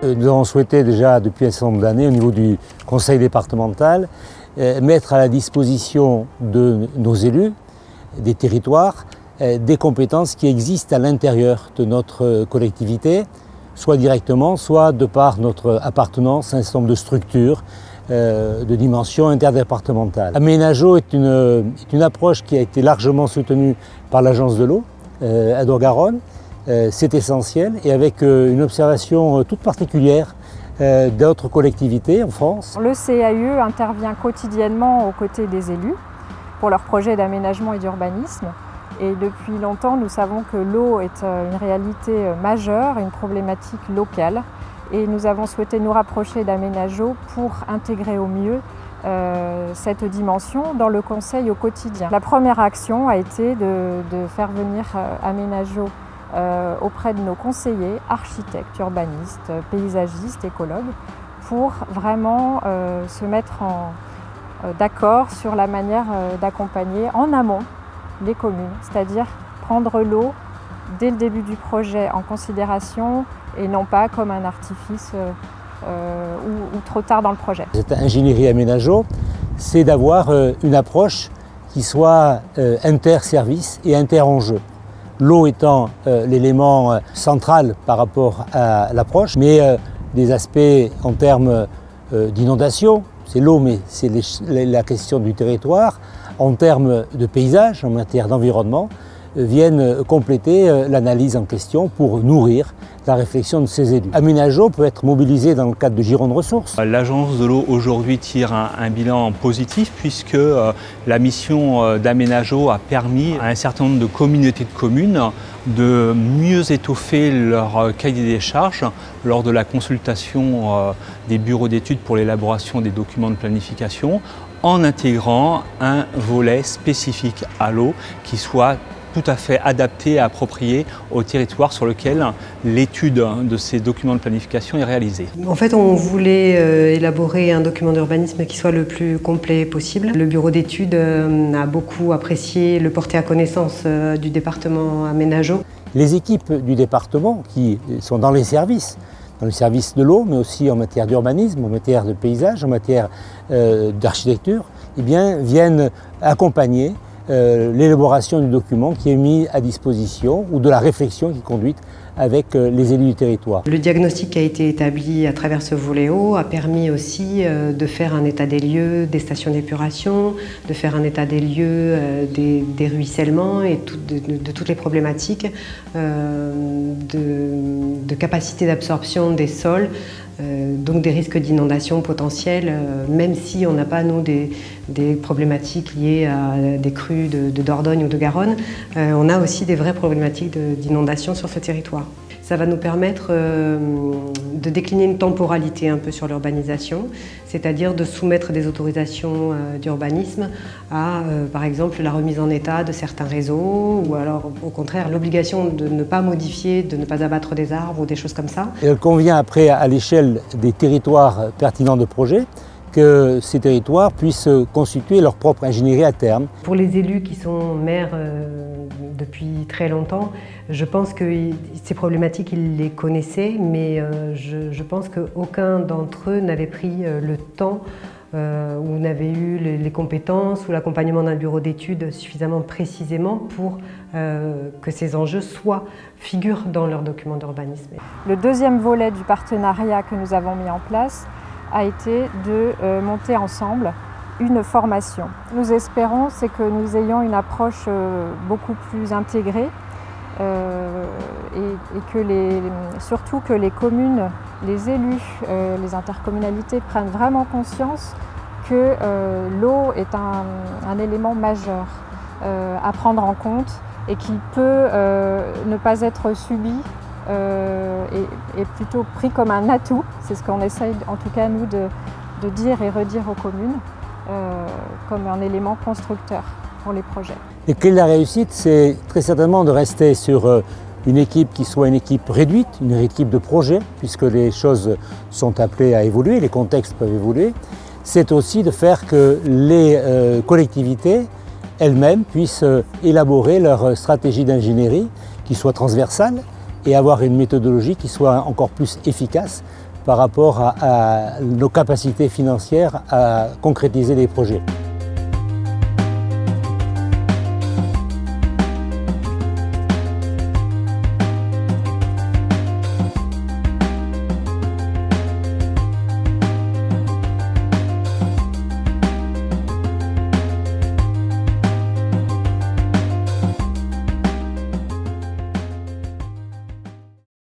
Nous avons souhaité déjà depuis un certain nombre d'années au niveau du conseil départemental mettre à la disposition de nos élus, des territoires, des compétences qui existent à l'intérieur de notre collectivité, soit directement, soit de par notre appartenance à un certain nombre de structures de dimension interdépartementale. Aménageo est une approche qui a été largement soutenue par l'Agence de l'eau à Dour-Garonne. C'est essentiel et avec une observation toute particulière d'autres collectivités en France. Le CAUE intervient quotidiennement aux côtés des élus pour leurs projets d'aménagement et d'urbanisme. Et depuis longtemps, nous savons que l'eau est une réalité majeure, une problématique locale. Et nous avons souhaité nous rapprocher d'Aménageo pour intégrer au mieux cette dimension dans le conseil au quotidien. La première action a été de faire venir Aménageo auprès de nos conseillers, architectes, urbanistes, paysagistes, écologues, pour vraiment se mettre d'accord sur la manière d'accompagner en amont les communes, c'est-à-dire prendre l'eau dès le début du projet en considération et non pas comme un artifice ou trop tard dans le projet. Cette ingénierie Aménageo, c'est d'avoir une approche qui soit inter-service et inter-enjeu. L'eau étant l'élément central par rapport à l'approche, mais des aspects en termes d'inondation, c'est l'eau, mais c'est la question du territoire, en termes de paysage, en matière d'environnement, viennent compléter l'analyse en question pour nourrir la réflexion de ces élus. Aménageo peut être mobilisé dans le cadre de Gironde Ressources. L'Agence de l'eau aujourd'hui tire un bilan positif puisque la mission d'Aménageo a permis à un certain nombre de communautés de communes de mieux étoffer leur cahier des charges lors de la consultation des bureaux d'études pour l'élaboration des documents de planification en intégrant un volet spécifique à l'eau qui soit tout à fait adapté et approprié au territoire sur lequel l'étude de ces documents de planification est réalisée. En fait, on voulait élaborer un document d'urbanisme qui soit le plus complet possible. Le bureau d'études a beaucoup apprécié le porter à connaissance du département Aménageo. Les équipes du département qui sont dans les services de l'eau, mais aussi en matière d'urbanisme, en matière de paysage, en matière d'architecture, eh bien, viennent accompagner l'élaboration du document qui est mis à disposition ou de la réflexion qui est conduite avec les élus du territoire. Le diagnostic qui a été établi à travers ce volet eau a permis aussi de faire un état des lieux des stations d'épuration, de faire un état des lieux des ruissellements et de toutes les problématiques de capacité d'absorption des sols. Donc des risques d'inondation potentiels, même si on n'a pas, nous, des problématiques liées à des crues de Dordogne ou de Garonne, on a aussi des vraies problématiques d'inondation sur ce territoire. Ça va nous permettre de décliner une temporalité un peu sur l'urbanisation, c'est-à-dire de soumettre des autorisations d'urbanisme à, par exemple, la remise en état de certains réseaux, ou alors au contraire l'obligation de ne pas modifier, de ne pas abattre des arbres ou des choses comme ça. Il convient après, à l'échelle des territoires pertinents de projet, que ces territoires puissent constituer leur propre ingénierie à terme. Pour les élus qui sont maires depuis très longtemps, je pense que ces problématiques, ils les connaissaient, mais je pense qu'aucun d'entre eux n'avait pris le temps ou n'avait eu les compétences ou l'accompagnement d'un bureau d'études suffisamment précisément pour que ces enjeux figurent dans leur document d'urbanisme. Le deuxième volet du partenariat que nous avons mis en place a été de monter ensemble une formation. Nous espérons que nous ayons une approche beaucoup plus intégrée et que surtout que les communes, les élus, les intercommunalités prennent vraiment conscience que l'eau est un élément majeur à prendre en compte et qui peut ne pas être subi et plutôt pris comme un atout. C'est ce qu'on essaye, en tout cas nous, de dire et redire aux communes comme un élément constructeur pour les projets. Les clés de la réussite, c'est très certainement de rester sur une équipe qui soit une équipe réduite, une équipe de projet, puisque les choses sont appelées à évoluer, les contextes peuvent évoluer. C'est aussi de faire que les collectivités elles-mêmes puissent élaborer leur stratégie d'ingénierie qui soit transversale et avoir une méthodologie qui soit encore plus efficace par rapport à nos capacités financières à concrétiser des projets.